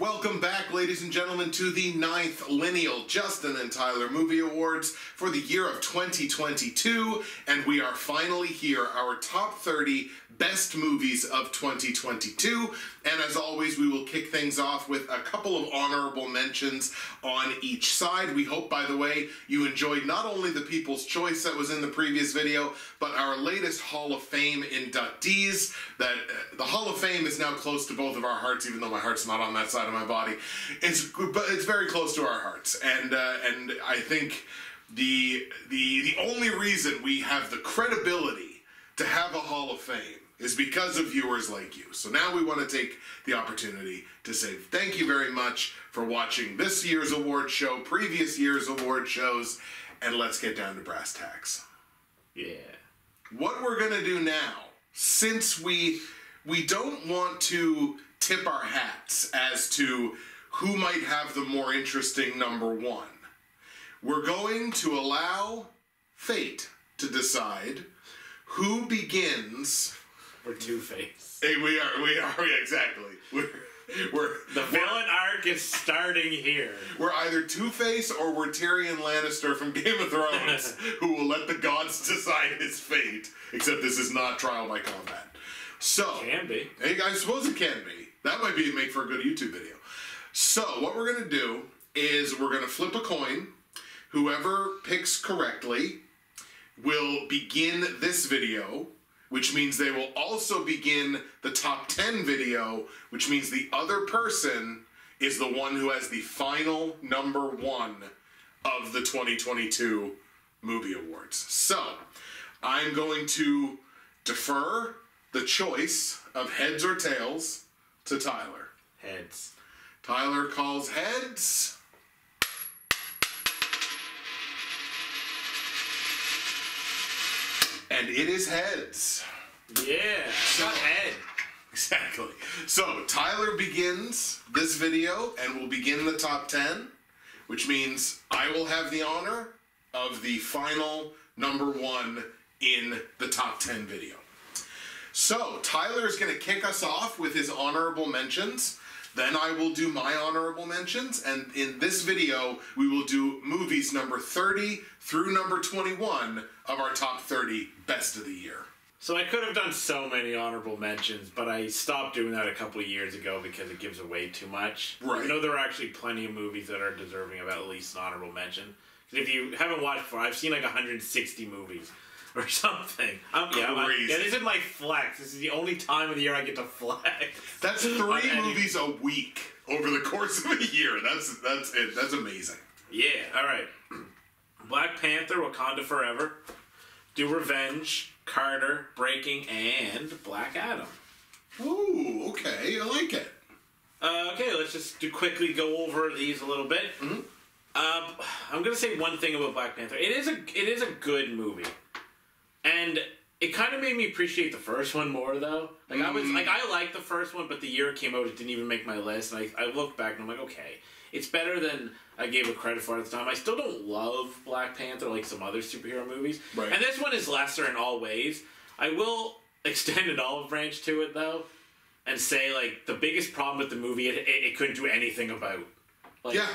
Welcome back, ladies and gentlemen, to the 9th Lineal Justin and Tyler Movie Awards for the year of 2022, and we are finally here, our top 30 best movies of 2022, and as always, we will kick things off with a couple of honorable mentions on each side. We hope, by the way, you enjoyed not only the People's Choice that was in the previous video, but our latest Hall of Fame inductees. That the Hall of Fame is now close to both of our hearts, even though my heart's not on that side of my body. But it's very close to our hearts, and I think the only reason we have the credibility to have a Hall of Fame is because of viewers like you. So now we want to take the opportunity to say thank you very much for watching this year's award show, previous year's award shows, and let's get down to brass tacks. Yeah. What we're going to do now, since we don't want to tip our hats as to who might have the more interesting number one, we're going to allow fate to decide who begins. We're Two-Face. Hey, we are, exactly. We're the villain arc is starting here. We're either Two-Face or we're Tyrion Lannister from Game of Thrones, who will let the gods decide his fate. Except this is not trial by combat. So, can be. Hey, I suppose it can be. That might make for a good YouTube video. So, what we're going to do is we're going to flip a coin. Whoever picks correctly will begin this video, which means they will also begin the top 10 video, which means the other person is the one who has the final number one of the 2022 Movie Awards. So, I'm going to defer the choice of heads or tails to Tyler. Heads. Tyler calls heads. And it is heads. Yeah, I got head. Exactly. So, Tyler begins this video and will begin the top 10, which means I will have the honor of the final number one in the top 10 video. So, Tyler is going to kick us off with his honorable mentions. Then I will do my honorable mentions, and in this video, we will do movies number 30 through number 21 of our top 30 best of the year. So I could have done so many honorable mentions, but I stopped doing that a couple of years ago because it gives away too much. Right. You know, there are actually plenty of movies that are deserving of at least an honorable mention. If you haven't watched before, I've seen like 160 movies. Or something. This is my flex. This is the only time of the year I get to flex. That's 3 movies a week over the course of a year. That's it. That's amazing. Yeah, alright. Black Panther, Wakanda Forever, Do Revenge, Carter, Breaking, and Black Adam. Ooh, okay. I like it. Okay, let's just quickly go over these a little bit. Mm-hmm. I'm going to say one thing about Black Panther. It is a good movie. And it kind of made me appreciate the first one more, though. Like, I liked the first one, but the year it came out, it didn't even make my list. And I looked back and I'm like, okay, it's better than I gave it credit for at the time. I still don't love Black Panther like some other superhero movies. Right. And this one is lesser in all ways. I will extend an olive branch to it, though, and say, like, the biggest problem with the movie, it couldn't do anything about. Like, yeah.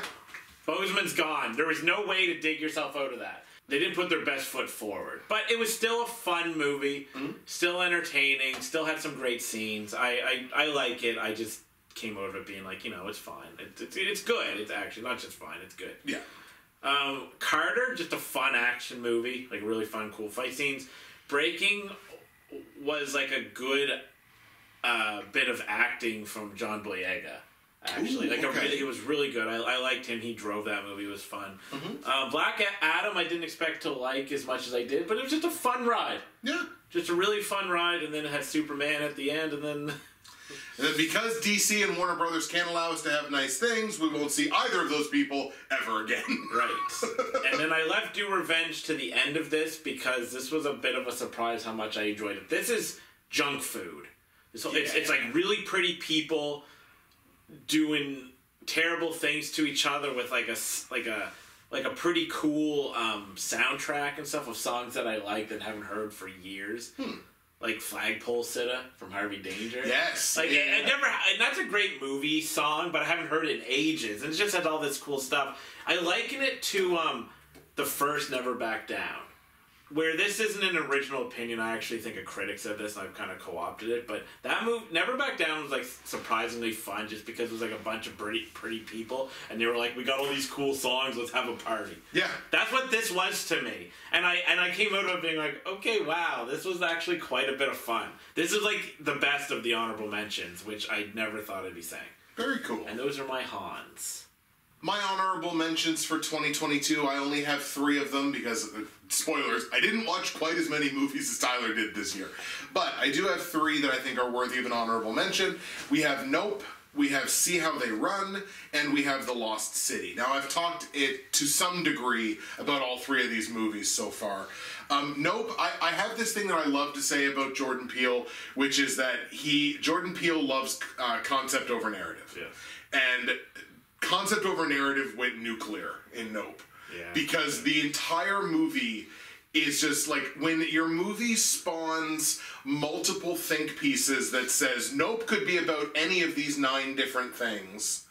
Boseman's gone. There was no way to dig yourself out of that. They didn't put their best foot forward. But it was still a fun movie, still entertaining, still had some great scenes. I like it. I just came out of it being like, you know, it's fine. It's good. It's actually not just fine. It's good. Yeah. Carter, just a fun action movie. Like, really fun, cool fight scenes. Breaking was like a good bit of acting from John Boyega. Actually, it was really good. I liked him. He drove that movie. It was fun. Black Adam, I didn't expect to like as much as I did, but it was just a fun ride. Yeah. just a really fun ride, and then it had Superman at the end, and then... And then because DC and Warner Brothers can't allow us to have nice things, we won't see either of those people ever again. Right. And then I left Do Revenge to the end of this because this was a bit of a surprise how much I enjoyed it. This is junk food. It's like really pretty people doing terrible things to each other with like a pretty cool soundtrack and stuff of songs that I liked and haven't heard for years. Like Flagpole Sitta from Harvey Danger. Yes. Like, that's a great movie song, but I haven't heard it in ages. And it just has all this cool stuff. I liken it to the first Never Back Down. Where this isn't an original opinion, I actually think a critic said this, and I've kind of co-opted it. But that movie, Never Back Down, was like surprisingly fun, just because it was like a bunch of pretty people, and they were like, "We got all these cool songs, let's have a party." Yeah, that's what this was to me, and I came out of it being like, "Okay, wow, this was actually quite a bit of fun. This is like the best of the honorable mentions, which I never thought I'd be saying." Very cool. And those are my Hans. My honorable mentions for 2022, I only have 3 of them because, spoilers, I didn't watch quite as many movies as Tyler did this year. But I do have 3 that I think are worthy of an honorable mention. We have Nope, we have See How They Run, and we have The Lost City. Now, I've talked it to some degree about all 3 of these movies so far. Nope, I have this thing that I love to say about Jordan Peele, which is that Jordan Peele loves concept over narrative. Yeah. And concept over narrative went nuclear in Nope. Yeah. Because the entire movie is just like, when your movie spawns multiple think pieces that says Nope could be about any of these 9 different things,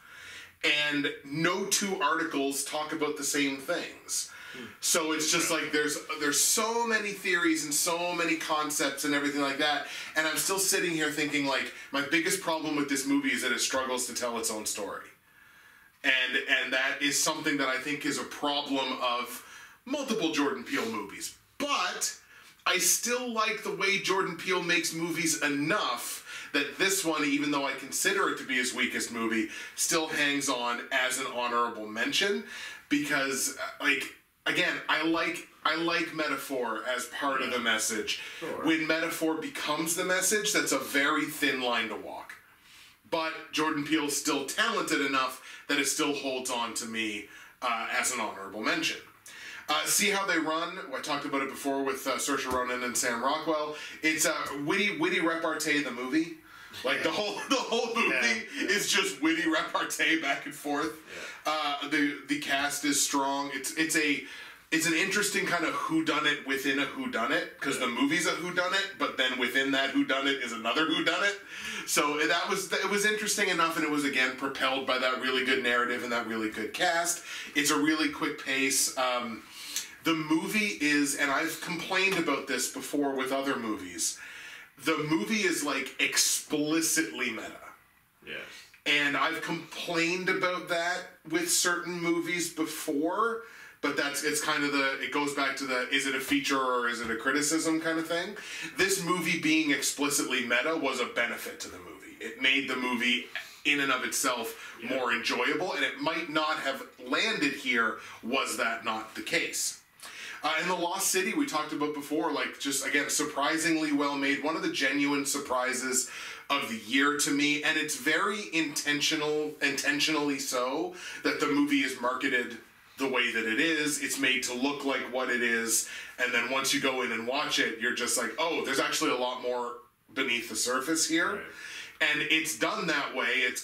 and no 2 articles talk about the same things. So it's just like there's so many theories and so many concepts and everything like that, and I'm still sitting here thinking like, my biggest problem with this movie is that it struggles to tell its own story. And that is something that I think is a problem of multiple Jordan Peele movies. But I still like the way Jordan Peele makes movies enough that this one, even though I consider it to be his weakest movie, still hangs on as an honorable mention. Because, like, again, I like metaphor as part of the message. Sure. When metaphor becomes the message, that's a very thin line to walk. But Jordan Peele's still talented enough that it still holds on to me as an honorable mention. See How They Run. I talked about it before with Saoirse Ronan and Sam Rockwell. It's a witty repartee, the movie. Like the whole movie is just witty repartee back and forth. Yeah. The cast is strong. It's an interesting kind of whodunit within a whodunit, because the movie's a whodunit, but then within that whodunit is another whodunit. So it was interesting enough, and it was, again, propelled by that really good narrative and that really good cast. It's a really quick pace. The movie is, and I've complained about this before with other movies, the movie is like explicitly meta. Yes. And I've complained about that with certain movies before, but it goes back to the, is it a feature or is it a criticism kind of thing? This movie being explicitly meta was a benefit to the movie. It made the movie in and of itself more enjoyable, and it might not have landed here was that not the case. In The Lost City, we talked about before, like, just, again, surprisingly well made. One of the genuine surprises of the year to me, and it's very intentionally so, that the movie is marketed the way that it is. It's made to look like what it is, and then once you go in and watch it, you're just like, oh, there's actually a lot more beneath the surface here. Right. And it's done that way. It's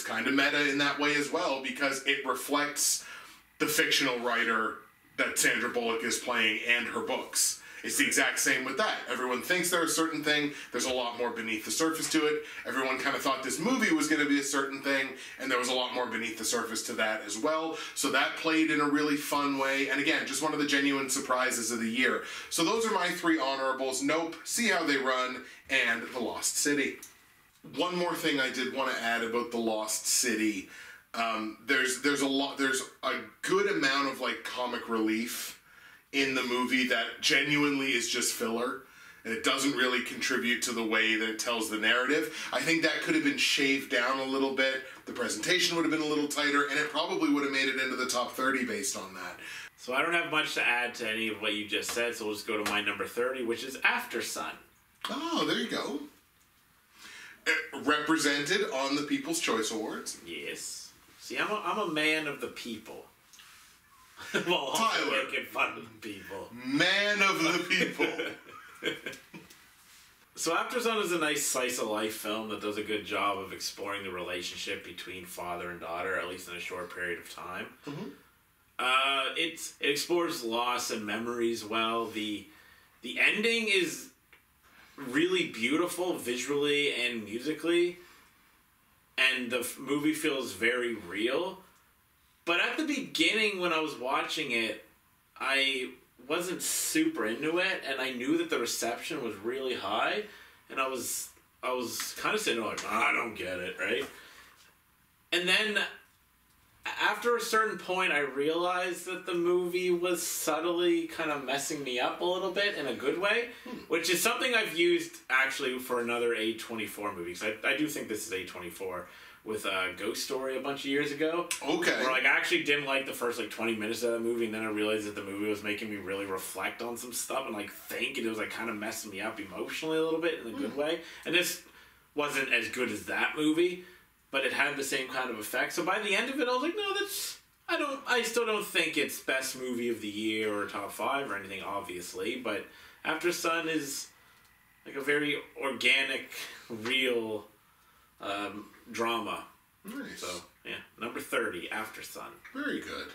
kind of meta in that way as well, because it reflects the fictional writer that Sandra Bullock is playing and her books. It's the exact same with that. Everyone thinks they're a certain thing. There's a lot more beneath the surface to it. Everyone kind of thought this movie was going to be a certain thing, and there was a lot more beneath the surface to that as well. So that played in a really fun way. And again, just one of the genuine surprises of the year. So those are my 3 honorables: Nope, See How They Run, and The Lost City. One more thing I did want to add about The Lost City. There's a good amount of like comic relief in the movie that genuinely is just filler. and it doesn't really contribute to the way that it tells the narrative. I think that could have been shaved down a little bit. The presentation would have been a little tighter, and it probably would have made it into the top 30 based on that. So I don't have much to add to any of what you just said, so we'll just go to my number 30, which is After Sun. Oh, there you go. Represented on the People's Choice Awards. Yes. See, I'm a man of the people. Well, also Tyler. making fun of people. Man of the people. So After Sun is a nice slice of life film that does a good job of exploring the relationship between father and daughter, at least in a short period of time. Mm-hmm. It explores loss and memories well. The ending is really beautiful visually and musically, and the movie feels very real. But at the beginning, when I was watching it, I wasn't super into it, and I knew that the reception was really high, and I was kind of sitting there like, I don't get it, right? And then after a certain point, I realized that the movie was subtly kind of messing me up a little bit in a good way, which is something I've used actually for another A24 movie. Because I do think this is A24 with a Ghost Story a bunch of years ago. Okay. Where I actually didn't like the first 20 minutes of that movie, and then I realized that the movie was making me really reflect on some stuff and think, and it was kind of messing me up emotionally a little bit in a good way. And this wasn't as good as that movie, but it had the same kind of effect. So by the end of it, I was like, no, I still don't think it's best movie of the year or top 5 or anything, obviously, but After Sun is a very organic, real drama. Nice. So, yeah, number 30, After Sun. Very good.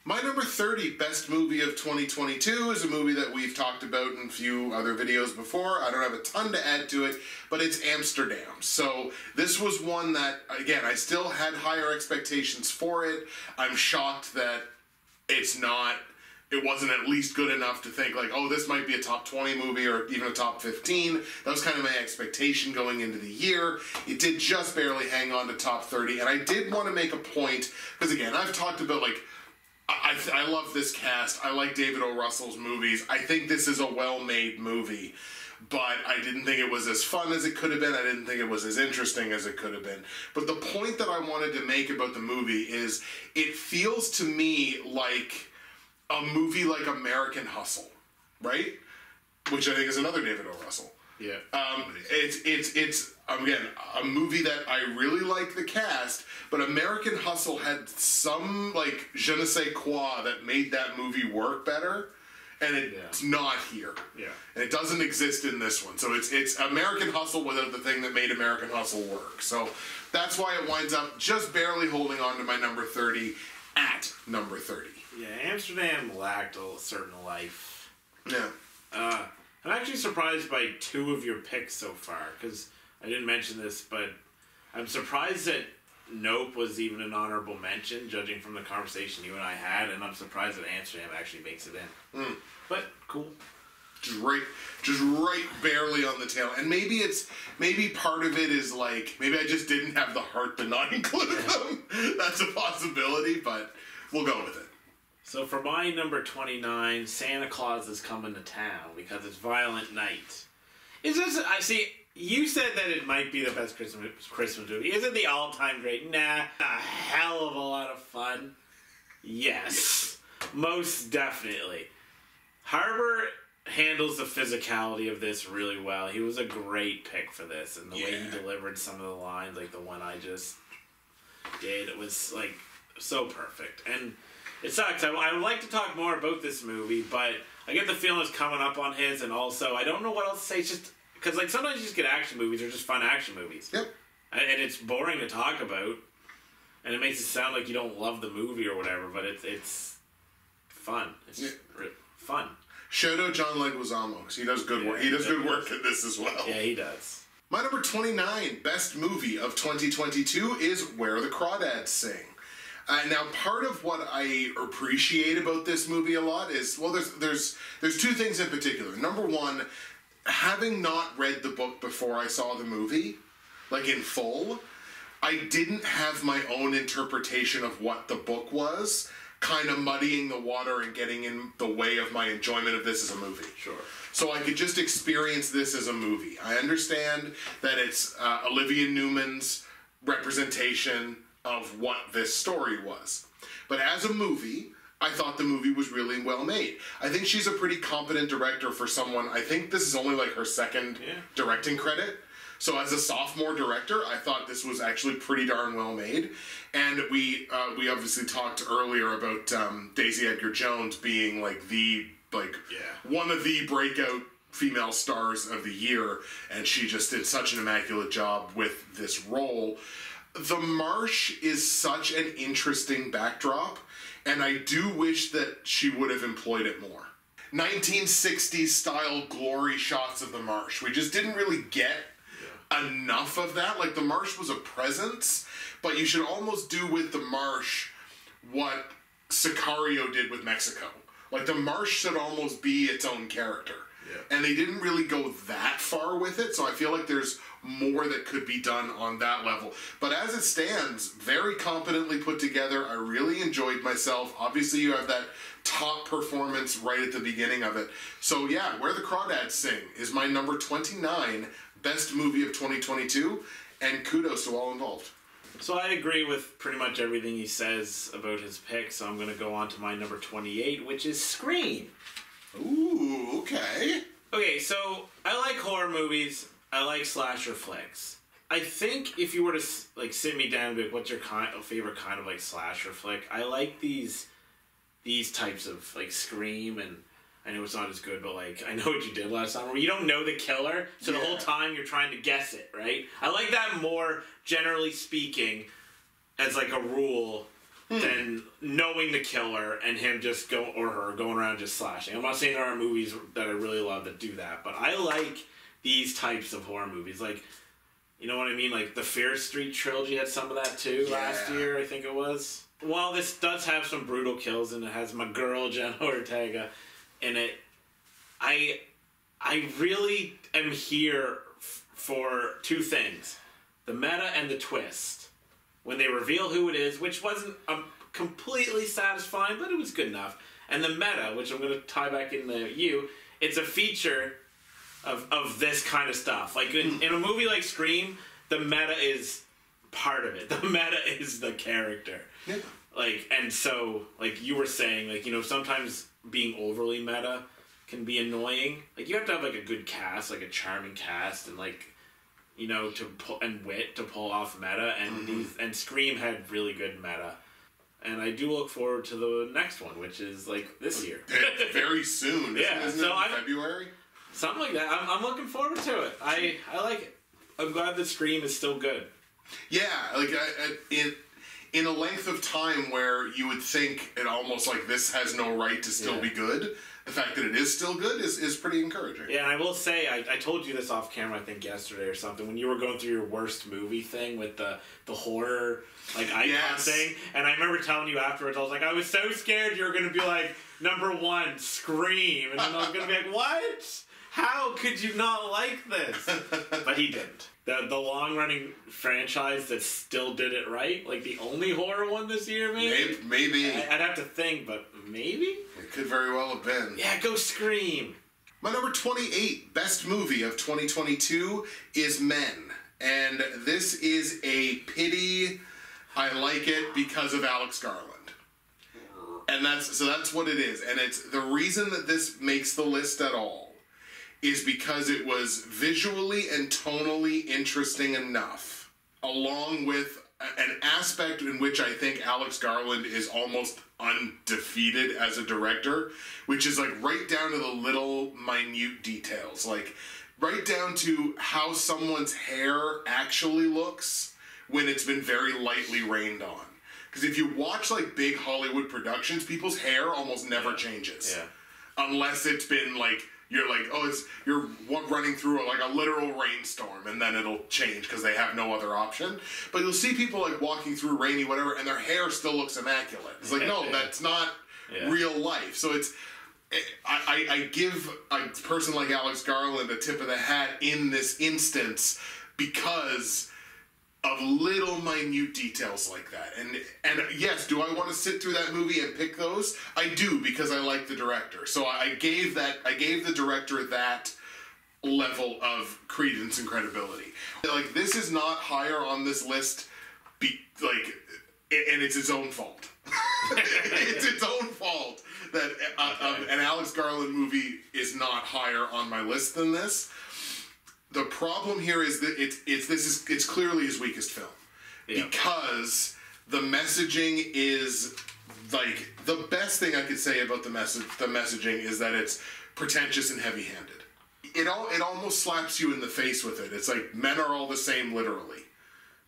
My number 30 best movie of 2022 is a movie that we've talked about in a few other videos before. I don't have a ton to add to it, but it's Amsterdam. So this was one that, again, I still had higher expectations for it. I'm shocked that it wasn't at least good enough to think oh, this might be a top 20 movie or even a top 15. That was kind of my expectation going into the year. It did just barely hang on to top 30, and I did want to make a point, because again, I've talked about I love this cast. I like David O. Russell's movies. I think this is a well-made movie, but I didn't think it was as fun as it could have been. I didn't think it was as interesting as it could have been. But the point that I wanted to make about the movie is it feels to me like a movie like American Hustle, right? Which I think is another David O. Russell. Yeah. It's again a movie that I really like the cast, but American Hustle had some je ne sais quoi that made that movie work better, and it's not here. Yeah. And it doesn't exist in this one. So it's American Hustle without the thing that made American Hustle work. So that's why it winds up just barely holding on to my number 30 at number 30. Yeah, Amsterdam lacked a certain life. Yeah. I'm actually surprised by 2 of your picks so far, because I didn't mention this, but I'm surprised that Nope was even an honorable mention, judging from the conversation you and I had, and I'm surprised that Amsterdam actually makes it in. But, cool. Just right barely on the tail. And maybe part of it is maybe I just didn't have the heart to not include them. That's a possibility, but we'll go with it. So for my number 29, Santa Claus is Coming to Town, because it's Violent Night. Is this, I see, you said that it might be the best Christmas movie. Is it the all-time great? Nah, a hell of a lot of fun. Yes, most definitely. Harbour handles the physicality of this really well. He was a great pick for this, and the way he delivered some of the lines, the one I just did, it was so perfect. And it sucks. I would like to talk more about this movie, but I get the feeling it's coming up on his, and also I don't know what else to say. It's just because sometimes you just get action movies, they're just fun action movies. Yep. And it's boring to talk about, and it makes it sound like you don't love the movie or whatever. But it's fun. It's just fun. Shout out John Leguizamo, because he does good work. He does good work at this as well. Yeah, he does. My number 29 best movie of 2022 is Where the Crawdads Sing. Now, part of what I appreciate about this movie a lot is, well, there's 2 things in particular. Number one, having not read the book before I saw the movie, in full, I didn't have my own interpretation of what the book was kind of muddying the water and getting in the way of my enjoyment of this as a movie. Sure. So I could just experience this as a movie. I understand that it's Olivia Newman's representation of what this story was. But as a movie, I thought the movie was really well made. I think she's a pretty competent director for someone. I think this is only like her second directing credit. So as a sophomore director, I thought this was actually pretty darn well made. And we obviously talked earlier about Daisy Edgar Jones being like one of the breakout female stars of the year, and she just did such an immaculate job with this role. The Marsh is such an interesting backdrop, and I do wish that she would have employed it more. 1960s style glory shots of the Marsh. We just didn't really get enough of that. Like, the Marsh was a presence, but you should almost do with the Marsh what Sicario did with Mexico. Like, the Marsh should almost be its own character. Yeah. And they didn't really go that far with it, so I feel like there's more that could be done on that level. But as it stands, very competently put together. I really enjoyed myself. Obviously, you have that top performance right at the beginning of it. So yeah, Where the Crawdads Sing is my number 29 best movie of 2022, and kudos to all involved. So I agree with pretty much everything he says about his pick, so I'm going to go on to my number 28, which is Scream. Ooh, okay. Okay, so I like horror movies. I like slasher flicks. I think if you were to like sit me down and be like, what's your favorite kind of like slasher flick? I like these types of like Scream, and I know it's not as good, but like I Know What You Did Last Summer, where you don't know the killer, so the whole time you're trying to guess it, right? I like that more, generally speaking, as like a rule than knowing the killer and him just going around just slashing. I'm not saying there aren't movies that I really love that do that, but I like these types of horror movies. Like, you know what I mean? Like the Fear Street trilogy had some of that too last year, I think it was. While this does have some brutal kills and it has my girl Jenna Ortega in it, I really am here for two things: the meta and the twist. When they reveal who it is, which wasn't completely satisfying, but it was good enough. And the meta, which I'm going to tie back into you, it's a feature of this kind of stuff. Like in a movie like Scream, the meta is part of it. The meta is the character. Yeah. Like, and so, like you were saying, like, you know, sometimes being overly meta can be annoying. Like, you have to have like a good cast, like a charming cast, and like, you know, to pull off meta, and and Scream had really good meta, and I do look forward to the next one, which is like this year, very soon. Isn't it in February? Something like that. I'm looking forward to it. I like it. I'm glad that Scream is still good. Yeah, like in a length of time where you would think it almost like this has no right to still be good. The fact that it is still good is pretty encouraging. Yeah, and I will say, I told you this off camera, I think yesterday or something, when you were going through your worst movie thing with the horror, like, icon thing, and I remember telling you afterwards, I was like, I was so scared you were going to be like, number 1, Scream, and then I was going to be like, what? How could you not like this? But he didn't. The long-running franchise that still did it right, like the only horror one this year, maybe. I'd have to think, but maybe? It could very well have been. Yeah, go Scream. My number 28 best movie of 2022 is Men. And this is a pity. I like it because of Alex Garland. And that's what it is. And it's the reason that this makes the list at all is because it was visually and tonally interesting enough, along with an aspect in which I think Alex Garland is almost undefeated as a director, which is like right down to the little minute details, like right down to how someone's hair actually looks when it's been very lightly rained on. Because if you watch like big Hollywood productions, people's hair almost never changes. Yeah. Unless it's been like, you're like, you're running through a literal rainstorm, and then it'll change because they have no other option. But you'll see people like walking through rainy whatever, and their hair still looks immaculate. It's like, no, that's not real life. So I give a person like Alex Garland a tip of the hat in this instance because of little minute details like that. And yes, do I want to sit through that movie and pick those? I do, because I like the director. So I gave the director that level of credence and credibility. Like, this is not higher on this list, and it's its own fault. It's its own fault that an Alex Garland movie is not higher on my list than this. The problem here is that it's clearly his weakest film, because the messaging is, like, the best thing I could say about the messaging is that it's pretentious and heavy-handed. It almost slaps you in the face with it. It's like, men are all the same, literally,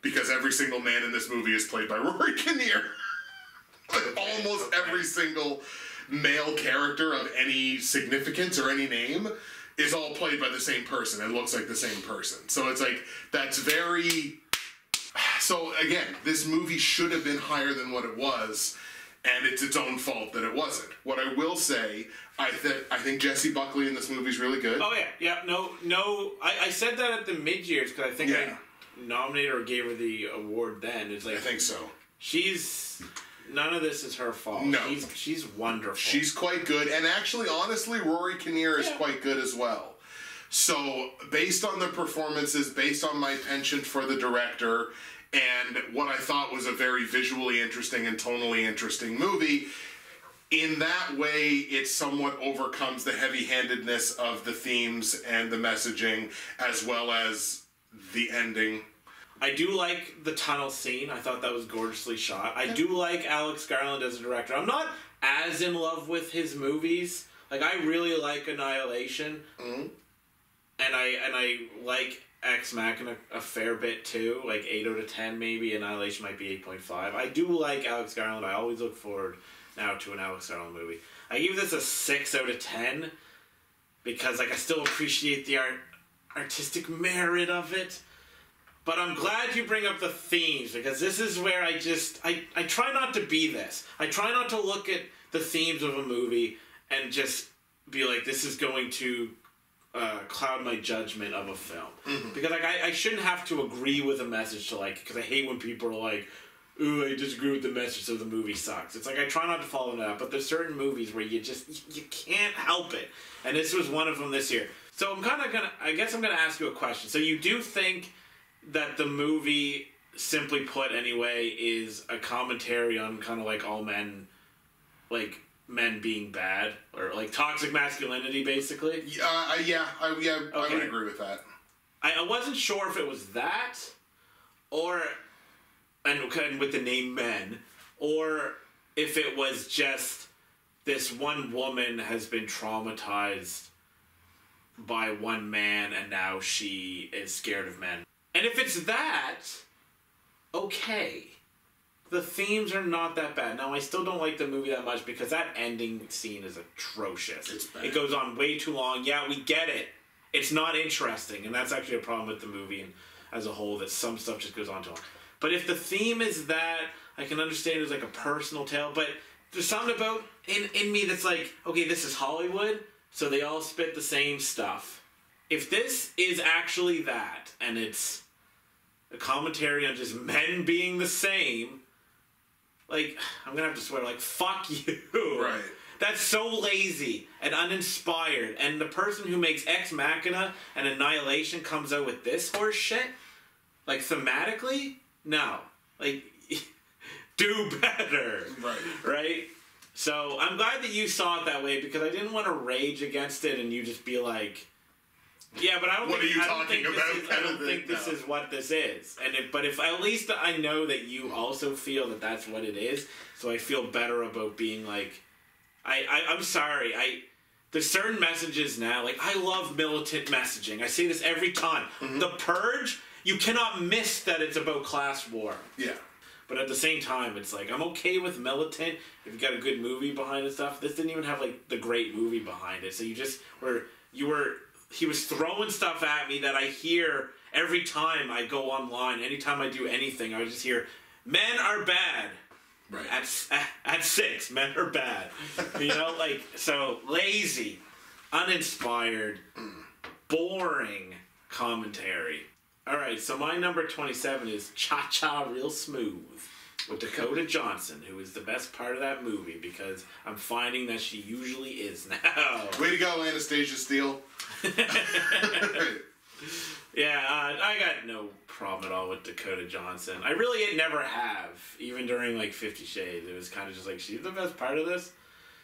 because every single man in this movie is played by Rory Kinnear. Like, almost every single male character of any significance or any name is all played by the same person and looks like the same person. So it's like, that's very... So again, this movie should have been higher than what it was, and it's its own fault that it wasn't. What I will say, I think Jessie Buckley in this movie is really good. Oh yeah, no. I said that at the mid-years, because I think I nominated or gave her the award then. It's like, I think so. None of this is her fault. No. She's wonderful. She's quite good. And actually, honestly, Rory Kinnear is quite good as well. So, based on the performances, based on my penchant for the director, and what I thought was a very visually interesting and tonally interesting movie, in that way, it somewhat overcomes the heavy-handedness of the themes and the messaging, as well as the ending. I do like the tunnel scene. I thought that was gorgeously shot. I do like Alex Garland as a director. I'm not as in love with his movies. Like, I really like Annihilation. Mm-hmm. And I like Ex Machina a fair bit too. Like 8 out of 10 maybe. Annihilation might be 8.5. I do like Alex Garland. I always look forward now to an Alex Garland movie. I give this a 6 out of 10 because, like, I still appreciate the artistic merit of it. But I'm glad you bring up the themes, because this is where I try not to be this. I try not to look at the themes of a movie and just be like, this is going to cloud my judgment of a film. Mm-hmm. Because, like, I shouldn't have to agree with a message to like, because I hate when people are like, ooh, I disagree with the message, so the movie sucks. It's like, I try not to follow that, but there's certain movies where you can't help it. And this was one of them this year. So I guess I'm gonna ask you a question. So you do think that the movie, simply put anyway, is a commentary on kind of like all men, like men being bad, or like toxic masculinity, basically? I would agree with that. I wasn't sure if it was that, or, and with the name men, or if it was just this one woman has been traumatized by one man and now she is scared of men. And if it's that, okay. The themes are not that bad. Now, I still don't like the movie that much because that ending scene is atrocious. It's bad. It goes on way too long. Yeah, we get it. It's not interesting, and that's actually a problem with the movie and as a whole, that some stuff just goes on too long. But if the theme is that, I can understand it's like a personal tale, but there's something about in me that's like, okay, this is Hollywood, so they all spit the same stuff. If this is actually that, and it's a commentary on just men being the same, like, I'm gonna have to swear, like, fuck you. Right. That's so lazy and uninspired. And the person who makes Ex Machina and Annihilation comes out with this horse shit, like, thematically, no. Like, do better. Right? So, I'm glad that you saw it that way, because I didn't want to rage against it and you just be like, yeah, but I don't think this is what this is. And but if at least I know that you also feel that that's what it is, so I feel better about being like, I'm sorry. There's certain messages now, like, I love militant messaging. I say this every time. Mm-hmm. The Purge, you cannot miss that it's about class war. Yeah. But at the same time, it's like, I'm okay with militant if you got a good movie behind it stuff. This didn't even have, like, the great movie behind it. So he was throwing stuff at me that I hear every time I go online. Anytime I do anything, I just hear, men are bad. Right. At 6, men are bad. You know, like, so lazy, uninspired, boring commentary. All right, so my number 27 is Cha Cha Real Smooth with Dakota Johnson, who is the best part of that movie because I'm finding that she usually is now. Way to go, Anastasia Steele. Yeah, I got no problem at all with Dakota Johnson. I really never have, even during like 50 Shades. It was kind of just like, she's the best part of this.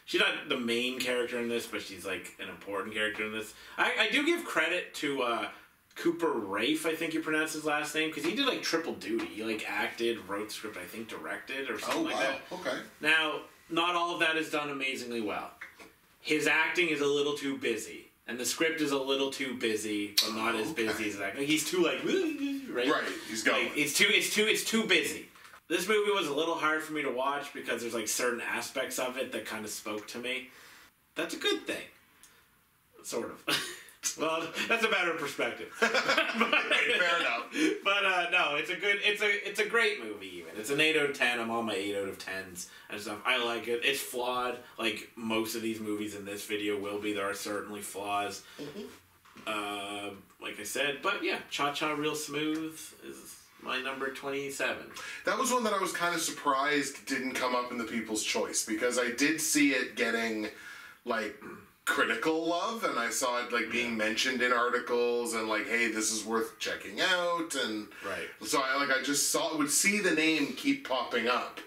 She's not the main character in this, but she's like an important character in this. I do give credit to Cooper Raiff, I think you pronounce his last name, because he did like triple duty. He like acted, wrote the script, I think directed or something like that. Okay. Now, not all of that is done amazingly well. His acting is a little too busy. And the script is a little too busy, but not as busy as that. Like, he's too like, right? Right, he's going. Like, it's too busy. This movie was a little hard for me to watch because there's like certain aspects of it that kind of spoke to me. That's a good thing, sort of. Well, that's a matter of perspective. Fair enough. But no, it's a great movie. Even it's an 8 out of 10. I'm on my 8 out of 10s and stuff. I like it. It's flawed, like most of these movies in this video will be. There are certainly flaws. Mm-hmm. Like I said, but yeah, Cha Cha Real Smooth is my number 27. That was one that I was kind of surprised didn't come up in the People's Choice because I did see it getting like critical love, and I saw it like being mentioned in articles and like, hey, this is worth checking out, and so I just would see the name keep popping up,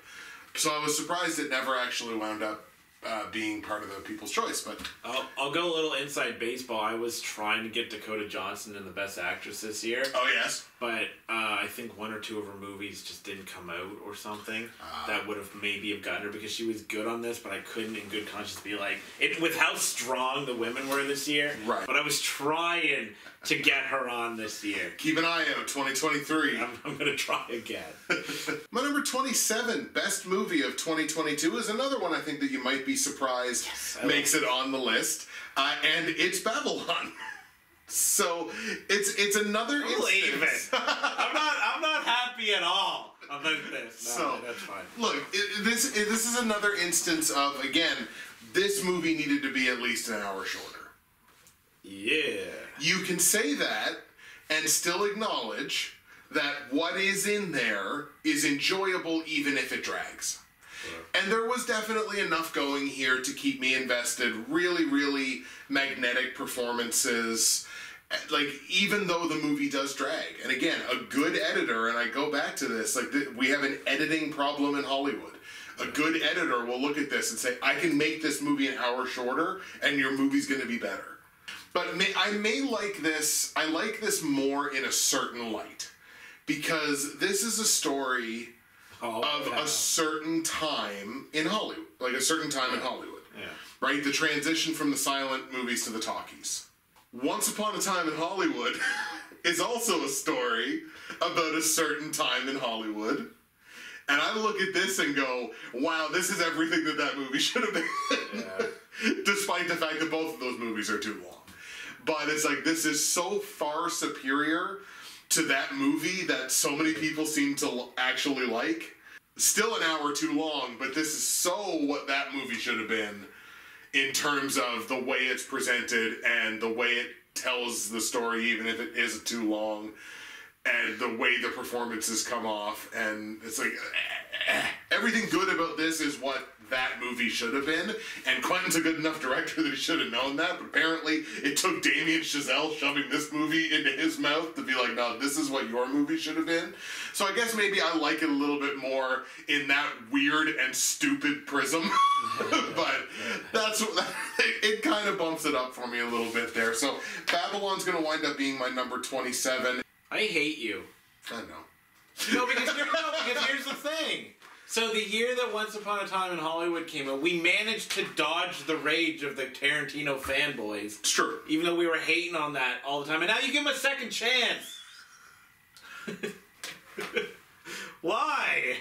so I was surprised it never actually wound up being part of the People's Choice. But I'll go a little inside baseball. I was trying to get Dakota Johnson in the Best Actress this year. Oh yes, but I think one or two of her movies just didn't come out or something that would have maybe gotten her, because she was good on this, but I couldn't in good conscience be like it with how strong the women were this year. Right. But I was trying to get her on this year. Keep an eye out, 2023. I'm gonna try again. My number 27, best movie of 2022, is another one I think that you might be surprised makes it on the list, and it's Babylon. So it's another instance. I'm not happy at all about this. No, that's fine. Look, this is another instance of, again, this movie needed to be at least an hour shorter. Yeah. You can say that and still acknowledge that what is in there is enjoyable even if it drags. Yeah. And there was definitely enough going here to keep me invested. Really, really magnetic performances. Like, even though the movie does drag. And again, a good editor, and I go back to this, like, we have an editing problem in Hollywood. A good editor will look at this and say, I can make this movie an hour shorter, and your movie's going to be better. But I may like this, I like this more in a certain light. Because this is a story of a certain time in Hollywood. Like, a certain time in Hollywood. Yeah. Right? The transition from the silent movies to the talkies. Once Upon a Time in Hollywood is also a story about a certain time in Hollywood. And I look at this and go, wow, this is everything that movie should have been. Yeah. Despite the fact that both of those movies are too long. But it's like, this is so far superior to that movie that so many people seem to actually like. Still an hour too long, but this is so what that movie should have been in terms of the way it's presented and the way it tells the story, even if it is too long, and the way the performances come off. And it's like, everything good about this is what that movie should have been, and Quentin's a good enough director that he should have known that, but apparently it took Damien Chazelle shoving this movie into his mouth to be like, no, this is what your movie should have been. So I guess maybe I like it a little bit more in that weird and stupid prism, but that's what, it kind of bumps it up for me a little bit there. So Babylon's going to wind up being my number 27. I hate you. I know. No, because here's the thing. So the year that Once Upon a Time in Hollywood came out, we managed to dodge the rage of the Tarantino fanboys. It's true. Even though we were hating on that all the time. And now you give him a second chance. Why?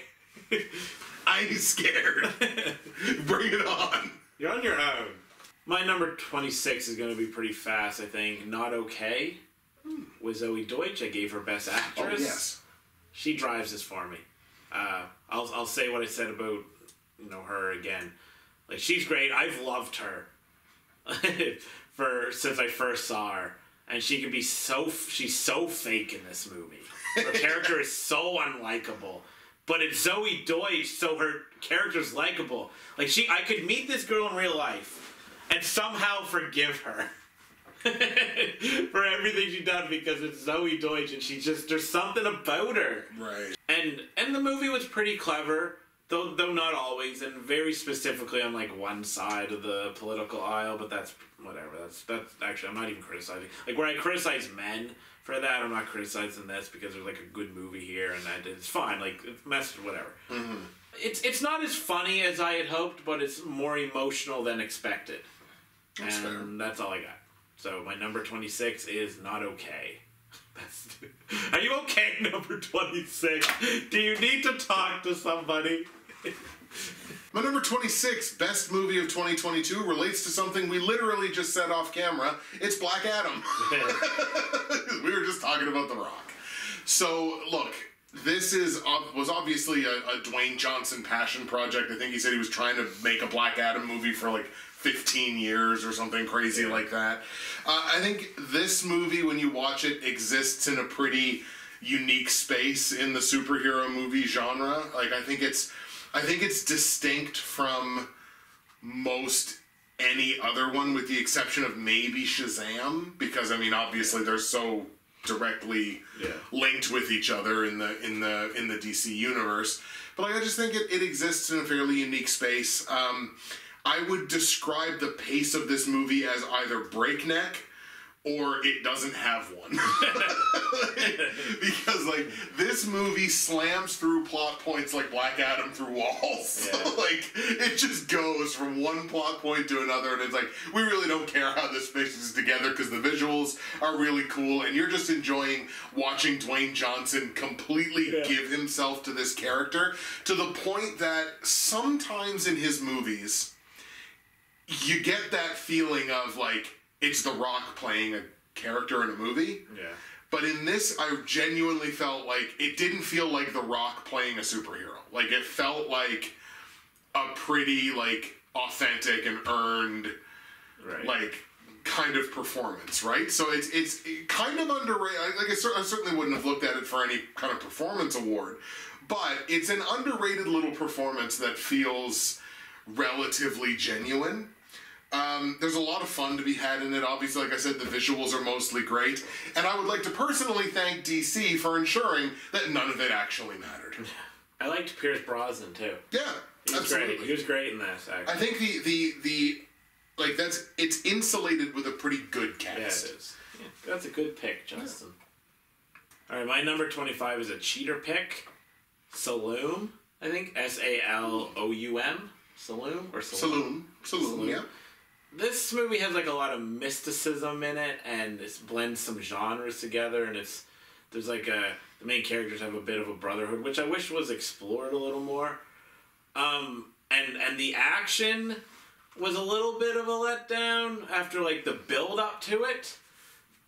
I'm scared. Bring it on. You're on your own. My number 26 is going to be pretty fast, I think. Not Okay. With Zoe Deutsch. I gave her Best Actress. Oh, yes. She drives this for me. I'll say what I said about her again. Like, she's great. I've loved her since I first saw her. and she's so fake in this movie. Her character is so unlikable. But it's Zoe Deutsch, so her character's likable. Like, I could meet this girl in real life and somehow forgive her for everything she's done because it's Zoe Deutsch and there's something about her. Right. And the movie was pretty clever, though not always, and very specifically on, like, one side of the political aisle, but that's whatever. That's actually, I'm not even criticizing. Like, where I criticize men for that, I'm not criticizing this because there's, like, a good movie here and that it's fine. Like, it's messed, whatever. Mm-hmm. It's not as funny as I had hoped, but it's more emotional than expected. That's fair. That's all I got. So my number 26 is Not Okay. Are you okay, number 26? Do you need to talk to somebody? My number 26, best movie of 2022, relates to something we literally just said off camera. It's Black Adam. We were just talking about The Rock. So, look, this was obviously a Dwayne Johnson passion project. I think he said he was trying to make a Black Adam movie for, like, 15 years or something crazy like that. I think this movie, when you watch it, exists in a pretty unique space in the superhero movie genre. Like, I think it's distinct from most any other one, with the exception of maybe Shazam, because I mean, obviously they're so directly linked with each other in the DC universe. But like, I just think it exists in a fairly unique space. I would describe the pace of this movie as either breakneck or it doesn't have one. Because, like, this movie slams through plot points like Black Adam through walls. Yeah. Like, it just goes from one plot point to another, and it's like, we really don't care how this mixes together because the visuals are really cool, and you're just enjoying watching Dwayne Johnson completely give himself to this character, to the point that sometimes in his movies, you get that feeling of, like, it's The Rock playing a character in a movie. Yeah. But in this, I genuinely felt like it didn't feel like The Rock playing a superhero. Like, it felt like a pretty, like, authentic and earned, like, kind of performance, right? So it's kind of underrated. Like, I certainly wouldn't have looked at it for any kind of performance award. But it's an underrated little performance that feels relatively genuine. There's a lot of fun to be had in it. Obviously, like I said, the visuals are mostly great. And I would like to personally thank DC for ensuring that none of it actually mattered. I liked Pierce Brosnan, too. Yeah, he was absolutely. Great. He was great in this, actually. I think it's insulated with a pretty good cast. Yeah, it is. Yeah, that's a good pick, Justin. Yeah. All right, my number 25 is a cheater pick. Saloon, I think. Saloum. Saloon or Saloon? Saloon, yeah. This movie has, like, a lot of mysticism in it, and it blends some genres together, and there's like the main characters have a bit of a brotherhood, which I wish was explored a little more. And the action was a little bit of a letdown after, like, the build up to it.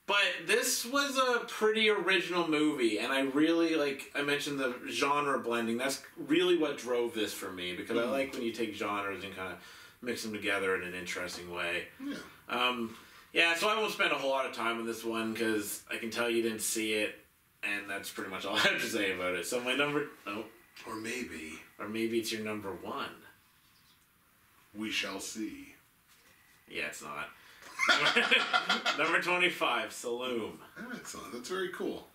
But this was a pretty original movie, and I really, like, I mentioned the genre blending. That's really what drove this for me, because I like when you take genres and kind of mix them together in an interesting way. Yeah. So I won't spend a whole lot of time on this one, because I can tell you didn't see it, and that's pretty much all I have to say about it. So my number... Or maybe it's your number one. We shall see. Yeah, it's not. Number 25, Saloon. Excellent. That's very cool.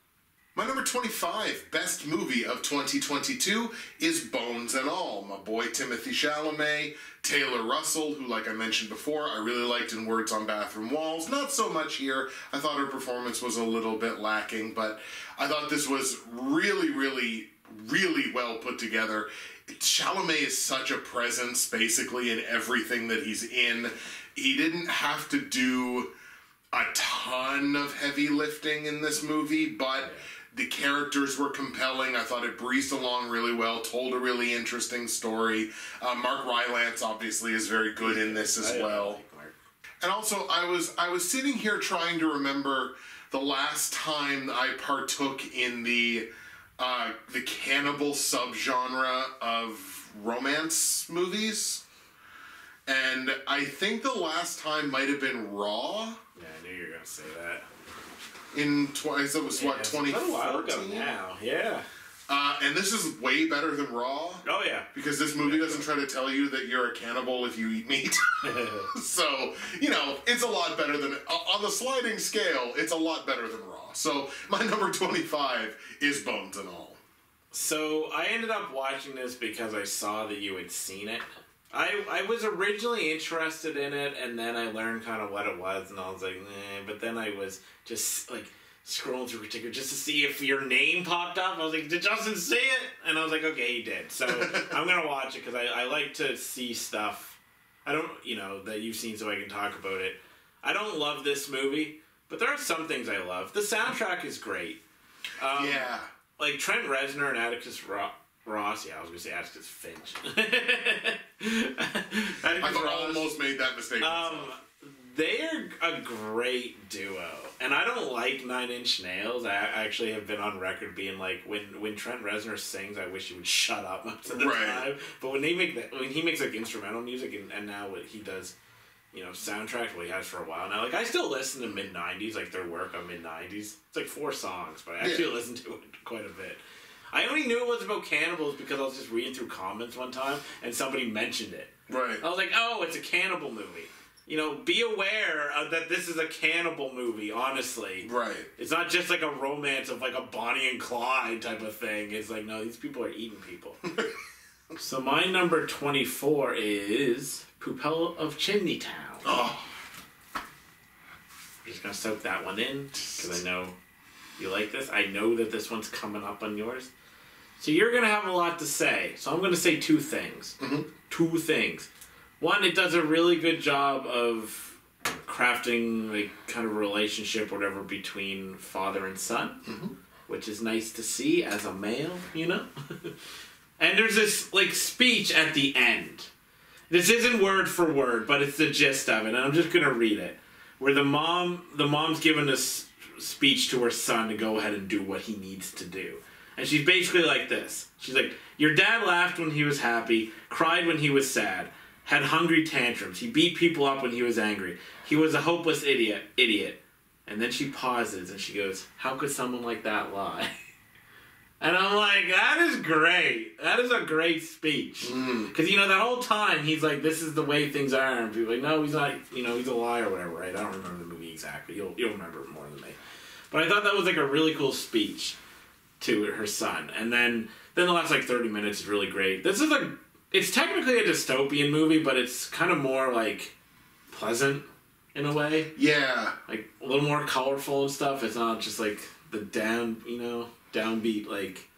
My number 25 best movie of 2022 is Bones and All. My boy Timothée Chalamet, Taylor Russell, who, like I mentioned before, I really liked in Words on Bathroom Walls. Not so much here. I thought her performance was a little bit lacking, but I thought this was really, really, really well put together. Chalamet is such a presence, basically, in everything that he's in. He didn't have to do a ton of heavy lifting in this movie, but the characters were compelling. I thought it breezed along really well, told a really interesting story. Mark Rylance, obviously, is very good in this as well. And also, I was sitting here trying to remember the last time I partook in the cannibal subgenre of romance movies. And I think the last time might have been Raw. Yeah, I knew you were going to say that. I said it was, what, 2014? Now, yeah. And this is way better than Raw. Oh, yeah. Because this movie doesn't try to tell you that you're a cannibal if you eat meat. So, it's a lot better than... On the sliding scale, it's a lot better than Raw. So, my number 25 is Bones and All. So, I ended up watching this because I saw that you had seen it. I was originally interested in it, and then I learned kind of what it was, and I was like, nah. But then I was just, like... scrolling through particular just to see if your name popped up. I was like, did Justin see it? And I was like, okay, he did. So I'm going to watch it because I like to see stuff I don't, that you've seen so I can talk about it. I don't love this movie, but there are some things I love. The soundtrack is great. Yeah. Like Trent Reznor and Atticus Ross. Yeah, I was going to say Atticus Finch. I almost made that mistake. They are a great duo. And I don't like Nine Inch Nails. I actually have been on record being like, when Trent Reznor sings, I wish he would shut up most of the time. But when he makes like instrumental music and now what he does, soundtracks, what he has for a while now. Like I still listen to mid-90s, like their work on mid-90s. It's like 4 songs, but I actually listen to it quite a bit. I only knew it was about cannibals because I was just reading through comments one time and somebody mentioned it. Right. I was like, oh, it's a cannibal movie. Be aware that this is a cannibal movie, honestly. Right. It's not just like a romance of like a Bonnie and Clyde type of thing. It's like, no, these people are eating people. So my number 24 is Pupil of Chimney Town. Oh. I'm just going to soak that one in because I know you like this. I know that this one's coming up on yours. So you're going to have a lot to say. So I'm going to say 2 things. Mm-hmm. 2 things. One, it does a really good job of crafting like kind of a relationship, whatever, between father and son, which is nice to see as a male, And there's this like speech at the end. This isn't word for word, but it's the gist of it, and I'm just gonna read it. Where the mom's giving this speech to her son to go ahead and do what he needs to do, and she's basically like this. She's like, "Your dad laughed when he was happy, cried when he was sad. Had hungry tantrums. He beat people up when he was angry. He was a hopeless idiot. And then she pauses and she goes, how could someone like that lie? And I'm like, that is great. That is a great speech. Because, that whole time he's like, this is the way things are. And people are like, no, he's not, he's a liar or whatever, right? I don't remember the movie exactly. You'll remember it more than me. But I thought that was like a really cool speech to her son. And then the last like 30 minutes is really great. This is it's technically a dystopian movie, but it's kind of more, like, pleasant in a way. Yeah. Like, a little more colorful and stuff. It's not just, like, the downbeat, like,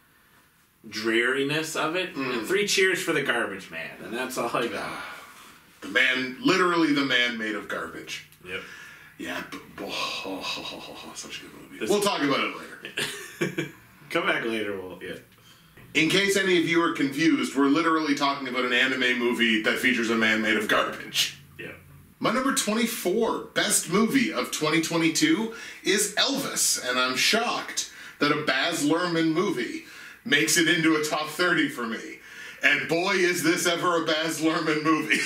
dreariness of it. And 3 cheers for the garbage man, and that's all I got. Literally the man made of garbage. Yep. Yeah, such a good movie. We'll talk about it later. Come back later, In case any of you are confused, we're literally talking about an anime movie that features a man made of garbage. Yeah. My number 24 best movie of 2022 is Elvis, and I'm shocked that a Baz Luhrmann movie makes it into a top 30 for me. And boy, is this ever a Baz Luhrmann movie.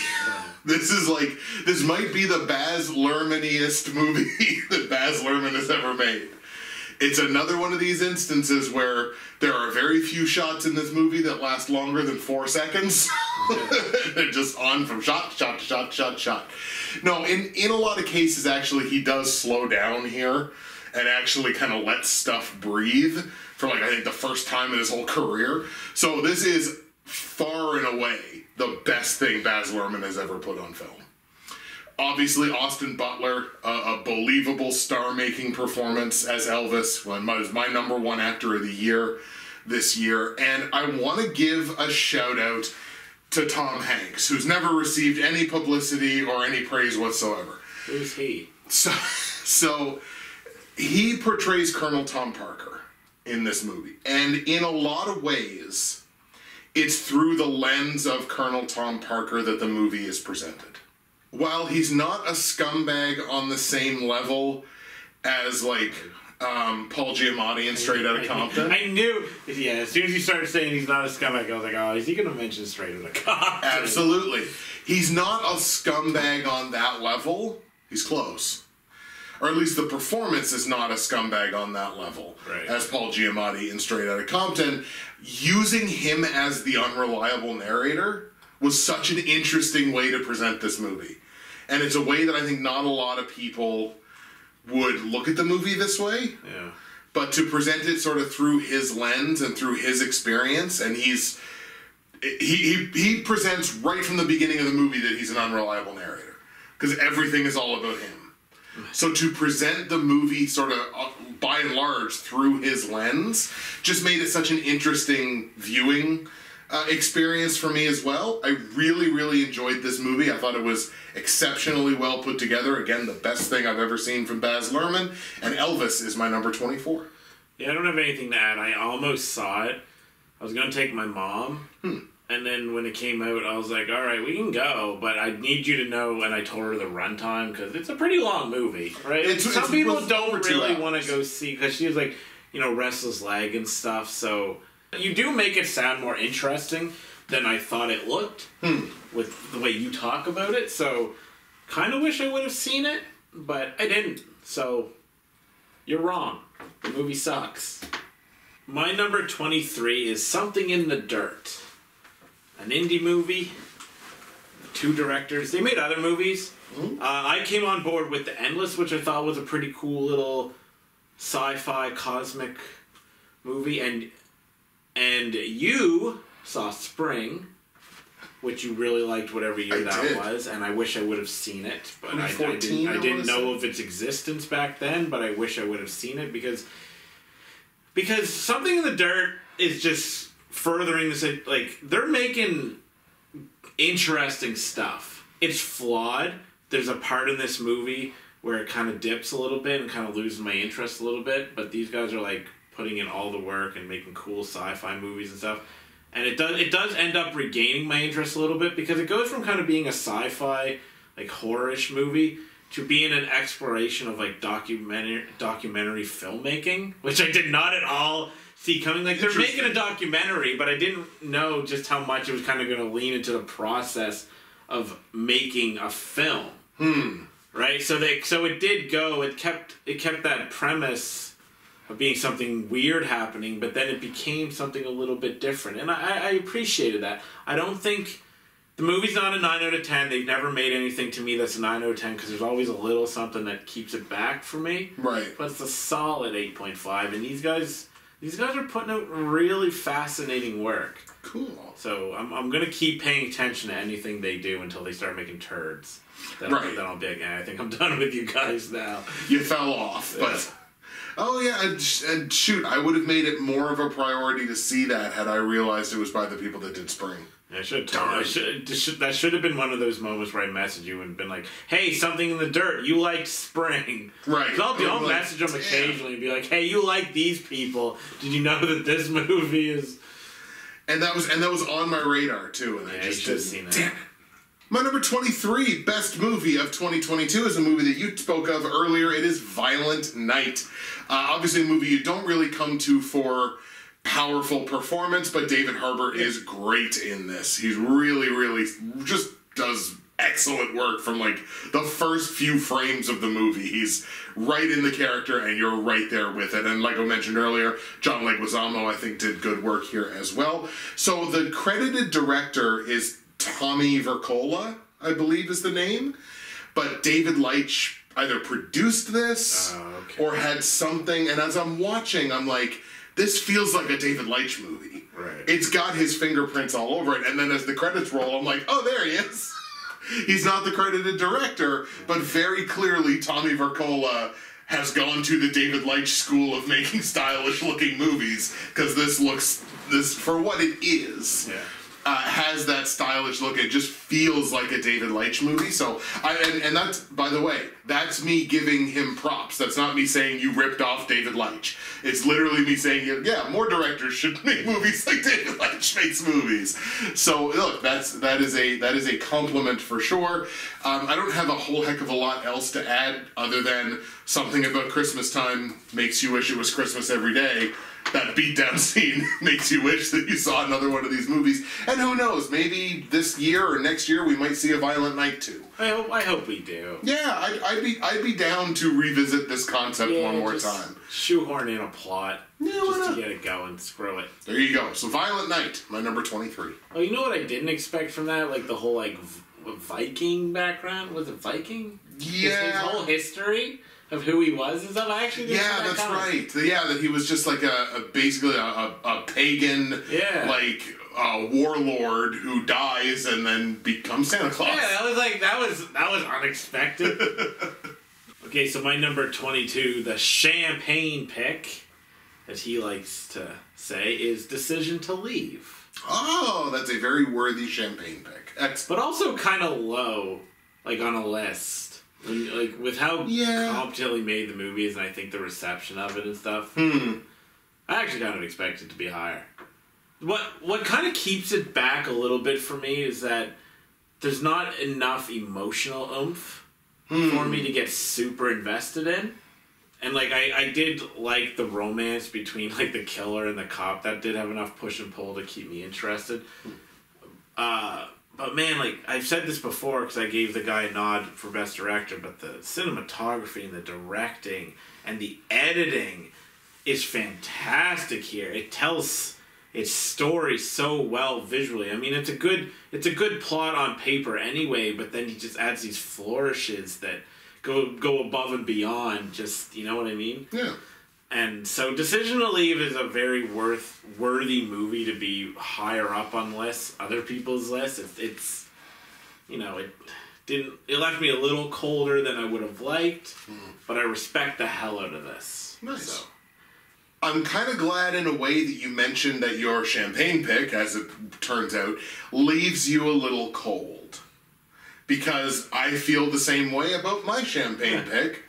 This might be the Baz Luhrmanniest movie that Baz Luhrmann has ever made. It's another one of these instances where there are very few shots in this movie that last longer than 4 seconds. They're just on from shot to shot to shot. No, in a lot of cases, actually, he does slow down here and actually kind of lets stuff breathe for, I think the first time in his whole career. So this is far and away the best thing Baz Luhrmann has ever put on film. Obviously, Austin Butler, a believable star-making performance as Elvis, was my number 1 actor of the year this year. And I want to give a shout-out to Tom Hanks, who's never received any publicity or any praise whatsoever. Who's he? So he portrays Colonel Tom Parker in this movie. And in a lot of ways, it's through the lens of Colonel Tom Parker that the movie is presented. While he's not a scumbag on the same level as, Paul Giamatti in Straight Outta Compton. I knew, as soon as you started saying he's not a scumbag, I was like, oh, is he going to mention Straight Outta Compton? Absolutely. He's not a scumbag on that level. He's close. or at least the performance is not a scumbag on that level, as Paul Giamatti in Straight Outta Compton. Using him as the unreliable narrator was such an interesting way to present this movie. And it's a way that I think not a lot of people would look at the movie this way. Yeah. But to present it sort of through his lens and through his experience, and he presents right from the beginning of the movie that he's an unreliable narrator. Because everything is all about him. So to present the movie sort of, by and large, through his lens, just made it such an interesting viewing experience for me as well. I really, really enjoyed this movie. I thought it was exceptionally well put together. Again, the best thing I've ever seen from Baz Luhrmann. And Elvis is my number 24. Yeah, I don't have anything to add. I almost saw it. I was going to take my mom. And then when it came out, I was like, all right, we can go, but I need you to know, and I told her the runtime, because it's a pretty long movie, right? Some people don't really want to go see, because she was like, you know, restless leg and stuff, so you do make it sound more interesting than I thought it looked with the way you talk about it, so kind of wish I would have seen it, but I didn't, so you're wrong. The movie sucks. My number 23 is Something in the Dirt. An indie movie, 2 directors. They made other movies. I came on board with The Endless, which I thought was a pretty cool little sci-fi cosmic movie, and you saw Spring, which you really liked, whatever year that was, and I wish I would have seen it, but I didn't know of its existence back then, but I wish I would have seen it because Something in the Dirt is just furthering this, like, they're making interesting stuff. It's flawed. There's a part in this movie where it kind of dips a little bit and kind of loses my interest a little bit, but these guys are, like, putting in all the work and making cool sci-fi movies and stuff. And it does end up regaining my interest a little bit, because it goes from kind of being a sci-fi, like, horror-ish movie to being an exploration of, like, documentary filmmaking, which I did not at all see coming. Like, they're making a documentary, but I didn't know just how much it was kind of going to lean into the process of making a film. Right? So it did go. It kept that premise of being something weird happening, but then it became something a little bit different, and I appreciated that. I don't think the movie's not a 9 out of 10. They've never made anything to me that's a 9 out of 10, because there's always a little something that keeps it back for me. Right. But it's a solid 8.5, and these guys are putting out really fascinating work. Cool. So I'm going to keep paying attention to anything they do until they start making turds. Then I'll be like, I think I'm done with you guys now. You fell off, but... Oh, yeah, and shoot, I would have made it more of a priority to see that had I realized it was by the people that did Spring. I should that should have been one of those moments where I messaged you and been like, hey, Something in the Dirt, you liked Spring. Right. I'll message them occasionally and be like, hey, you like these people. Did you know that this movie is... And that was on my radar, too, and I just didn't. Seen it. Damn it. My number 23 best movie of 2022 is a movie that you spoke of earlier. It is Violent Night. Obviously a movie you don't really come to for powerful performance, but David Harbour is great in this. He's really, really just does excellent work from, like, the first few frames of the movie. He's right in the character, and you're right there with it. And like I mentioned earlier, John Leguizamo, I think, did good work here as well. So the credited director is Tommy Vercola, I believe is the name. But David Leitch either produced this or had something. And as I'm watching, I'm like, this feels like a David Leitch movie. Right. It's got his fingerprints all over it. And then as the credits roll, I'm like, oh, there he is. He's not the credited director, but very clearly Tommy Vercola has gone to the David Leitch school of making stylish-looking movies, because this, for what it is, has that stylish look. It just feels like a David Leitch movie. So, and that's, by the way, that's me giving him props. That's not me saying you ripped off David Leitch. It's literally me saying, yeah, more directors should make movies like David Leitch makes movies. So, look, that is a compliment for sure. I don't have a whole heck of a lot else to add other than something about Christmas time makes you wish it was Christmas every day. that beatdown scene makes you wish that you saw another one of these movies. And who knows, maybe this year or next year we might see a Violent Night 2. I hope we do. Yeah, I'd be down to revisit this concept one more time. Shoehorn in a plot. Yeah, just to get it going. Screw it. There you go. So Violent Night, my number 23. Oh, you know what I didn't expect from that? Like the whole like Viking background. Was it Viking? Yeah. His whole history of who he was and stuff. I actually didn't Yeah, that's right. Yeah, that he was just like basically a pagan, like warlord who dies and then becomes Santa Claus. Yeah, that was unexpected. Okay, so my number 22, the champagne pick, as he likes to say, is Decision to Leave. Oh, that's a very worthy champagne pick. Excellent. But also kind of low, like on a list. Like with how competently made the movie is, and I think the reception of it and stuff. I actually kind of expect it to be higher. What kind of keeps it back a little bit for me is that there's not enough emotional oomph for me to get super invested in. And like I did like the romance between like the killer and the cop. That did have enough push and pull to keep me interested. But man, like I've said this before because I gave the guy a nod for best director, but the cinematography and the directing and the editing is fantastic here. It tells its story so well visually. I mean, it's a good plot on paper anyway, but then he just adds these flourishes that go above and beyond. Just, you know what I mean? Yeah. And so Decision to Leave is a very worthy movie to be higher up on other people's lists. It's you know, it left me a little colder than I would have liked, but I respect the hell out of this. Nice. So. I'm kind of glad in a way that you mentioned that your champagne pick, as it turns out, leaves you a little cold. Because I feel the same way about my champagne pick.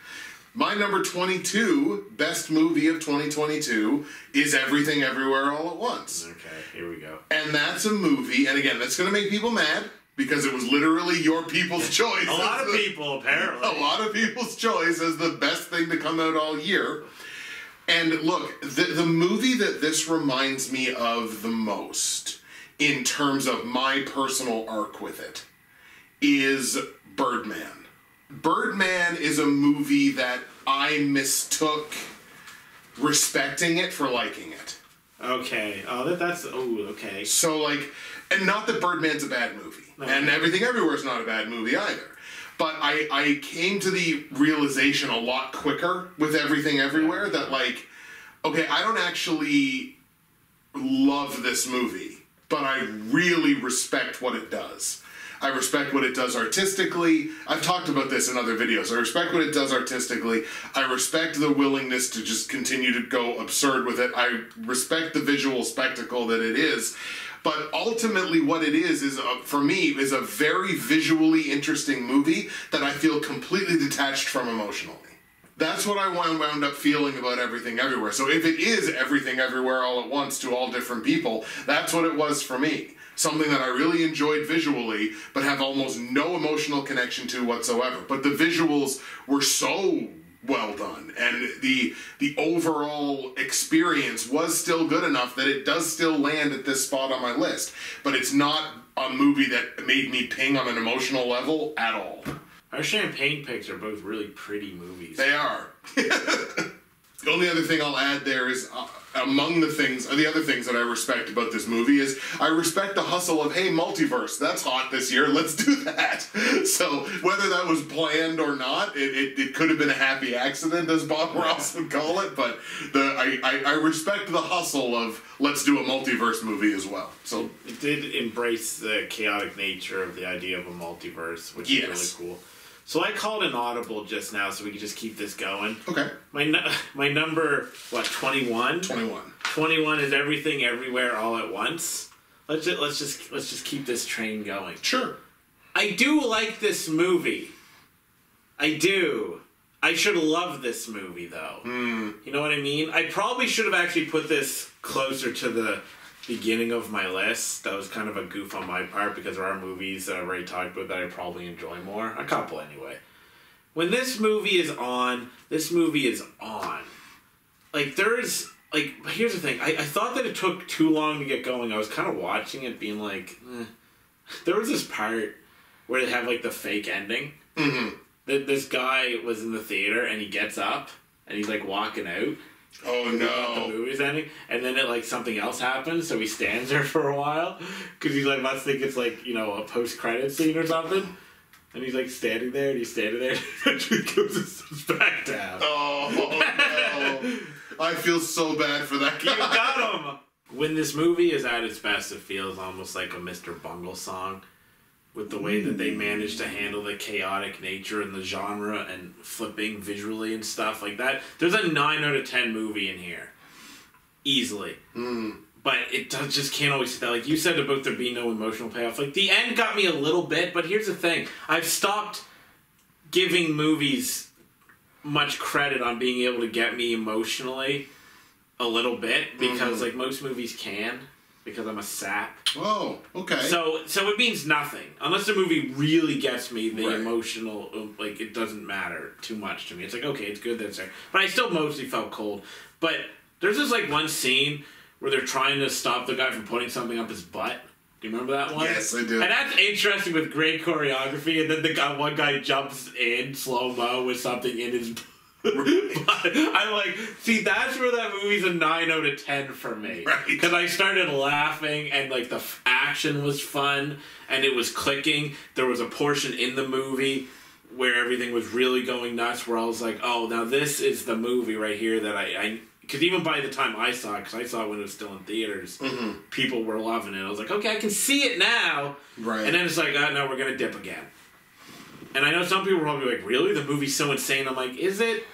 My number 22, best movie of 2022, is Everything Everywhere All at Once. Okay, here we go. And that's a movie, and again, that's going to make people mad, because it was literally your people's choice. A lot of people, apparently. A lot of people's choice as the best thing to come out all year. And look, the movie that this reminds me of the most, in terms of my personal arc with it, is Birdman. Birdman is a movie that I mistook respecting it for liking it. Okay. Oh, that's... Oh, okay. So, like... And not that Birdman's a bad movie. Okay. And Everything Everywhere is not a bad movie either. But I came to the realization a lot quicker with Everything Everywhere that, like... Okay, I don't actually love this movie, but I really respect what it does. I respect what it does artistically. I've talked about this in other videos. I respect what it does artistically. I respect the willingness to just continue to go absurd with it. I respect the visual spectacle that it is. But ultimately what it is for me, is a very visually interesting movie that I feel completely detached from emotionally. That's what I wound up feeling about Everything Everywhere. So if it is Everything Everywhere All at Once to all different people, that's what it was for me. Something that I really enjoyed visually, but have almost no emotional connection to whatsoever. But the visuals were so well done, and the overall experience was still good enough that it does still land at this spot on my list. But it's not a movie that made me ping on an emotional level at all. Our champagne picks are both really pretty movies. They are. The only other thing I'll add there is, among the other things that I respect about this movie is, I respect the hustle of, hey, multiverse, that's hot this year, let's do that. So, whether that was planned or not, it could have been a happy accident, as Bob Ross would call it, but I respect the hustle of, let's do a multiverse movie as well. So it did embrace the chaotic nature of the idea of a multiverse, which is really cool. So I called an audible just now, so we can just keep this going. Okay. My number, 21? 21. 21 is Everything Everywhere All at Once. Let's just keep this train going. Sure. I do like this movie. I do. I should love this movie, though. You know what I mean? I probably should have actually put this closer to the beginning of my list. That was kind of a goof on my part, because there are movies that I've already talked about that I probably enjoy more. A couple anyway. When this movie is on, this movie is on. Like, there's like, but here's the thing. I thought that it took too long to get going. I was kind of watching it being like, There was this part where they have, like, the fake ending. Mm-hmm. This guy was in the theater, and he gets up, and he's, like, walking out. Oh, no. The movie's ending, and then like something else happens, so he stands there for a while because he's like must think it's like, you know, a post-credit scene or something, and he's like standing there and eventually goes and sits back down. Oh no. I feel so bad for that guy. You got him. When this movie is at its best, it feels almost like a Mr. Bungle song, with the way that they manage to handle the chaotic nature and the genre and flipping visually and stuff like that. There's a 9 out of 10 movie in here. Easily. But it just can't always sit that. Like you said about there being no emotional payoff. Like, the end got me a little bit, but here's the thing. I've stopped giving movies much credit on being able to get me emotionally a little bit, because like most movies can. Because I'm a sap. Oh, okay. So it means nothing. Unless the movie really gets me, the right. emotional, like, it doesn't matter too much to me. It's like, okay, it's good that it's there. But I still mostly felt cold. But there's this, like, one scene where they're trying to stop the guy from putting something up his butt. Do you remember that one? Yes, I do. And that's interesting with great choreography. And then one guy jumps in slow-mo with something in his butt. But I'm like, see, that's where that movie's a 9 out of 10 for me. Because I started laughing, and like the action was fun, and it was clicking. There was a portion in the movie where everything was really going nuts, where I was like, oh, now this is the movie right here that I because even by the time I saw it, because I saw it when it was still in theaters, people were loving it. I was like, okay, I can see it now. Right. And then it's like, oh, no, we're going to dip again. And I know some people were probably like, really? The movie's so insane? I'm like, is it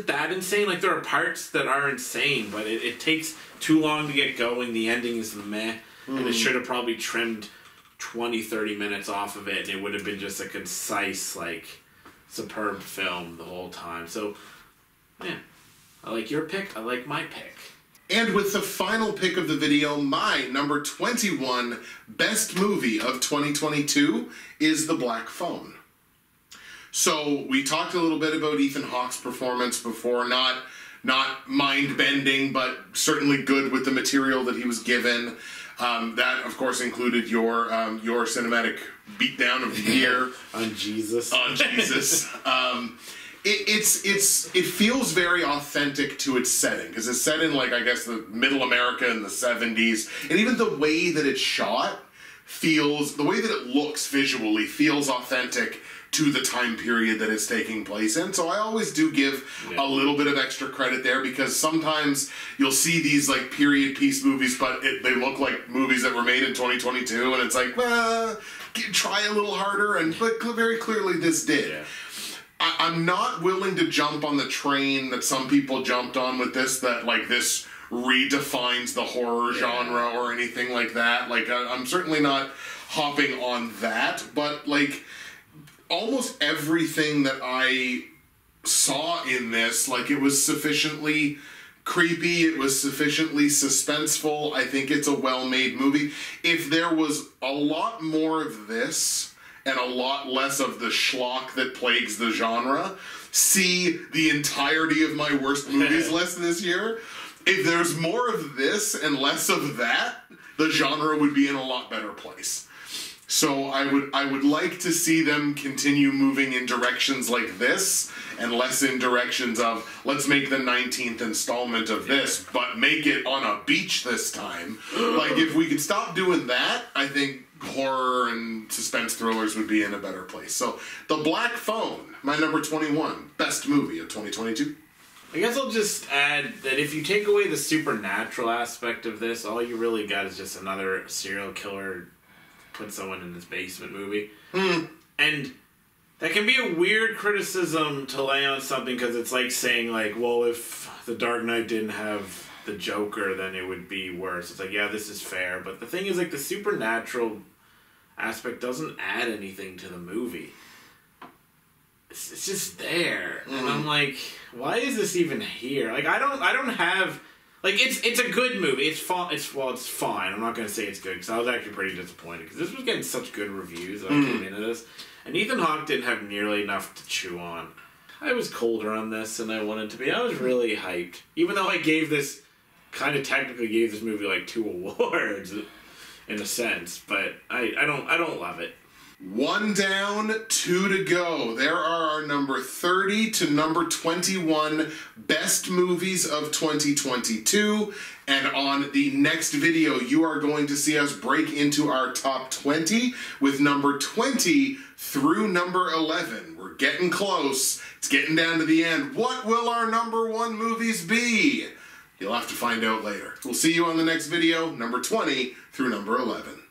that insane? Like, there are parts that are insane, but it takes too long to get going. The ending is meh. And it should have probably trimmed 20, 30 minutes off of it, and it would have been just a concise, like, superb film the whole time. So, yeah. I like your pick. I like my pick. And with the final pick of the video, my number 21 best movie of 2022 is The Black Phone. So we talked a little bit about Ethan Hawke's performance before, not mind-bending, but certainly good with the material that he was given. That, of course, included your cinematic beatdown of the year. On Jesus. On Jesus. It feels very authentic to its setting, because it's set in, like, I guess, the middle America in the 70s, and even the way that it's shot the way that it looks visually feels authentic to the time period that it's taking place in. So I always do give a little bit of extra credit there, because sometimes you'll see these like period piece movies, but they look like movies that were made in 2022, and it's like, try a little harder, but very clearly this did. Yeah. I'm not willing to jump on the train that some people jumped on with this, that like this redefines the horror genre or anything like that. Like, I'm certainly not hopping on that, but like, almost everything that I saw in this, like, it was sufficiently creepy, it was sufficiently suspenseful. I think it's a well-made movie. If there was a lot more of this and a lot less of the schlock that plagues the genre, see the entirety of my worst movies list this year. If there's more of this and less of that, the genre would be in a lot better place. So I would like to see them continue moving in directions like this, and less in directions of, let's make the 19th installment of this, but make it on a beach this time. Like, if we could stop doing that, I think horror and suspense thrillers would be in a better place. So, The Black Phone, my number 21, best movie of 2022. I guess I'll just add that if you take away the supernatural aspect of this, all you really got is just another serial killer put someone in his basement movie. And that can be a weird criticism to lay on something, because it's like saying, like, well, if The Dark Knight didn't have the Joker, then it would be worse. It's like, yeah, this is fair. But the thing is, like, the supernatural aspect doesn't add anything to the movie. It's just there. And I'm like, why is this even here? Like, I don't have... Like, it's a good movie. It's fine. I'm not going to say it's good, because I was actually pretty disappointed, because this was getting such good reviews that I came into this. And Ethan Hawke didn't have nearly enough to chew on. I was colder on this than I wanted to be. I was really hyped. Even though I gave this kind of technically gave this movie like 2 awards in a sense, but I don't love it. 1 down, 2 to go. There are our number 30 to number 21 best movies of 2022. And on the next video, you are going to see us break into our top 20 with number 20 through number 11. We're getting close. It's getting down to the end. What will our number 1 movies be? You'll have to find out later. We'll see you on the next video, number 20 through number 11.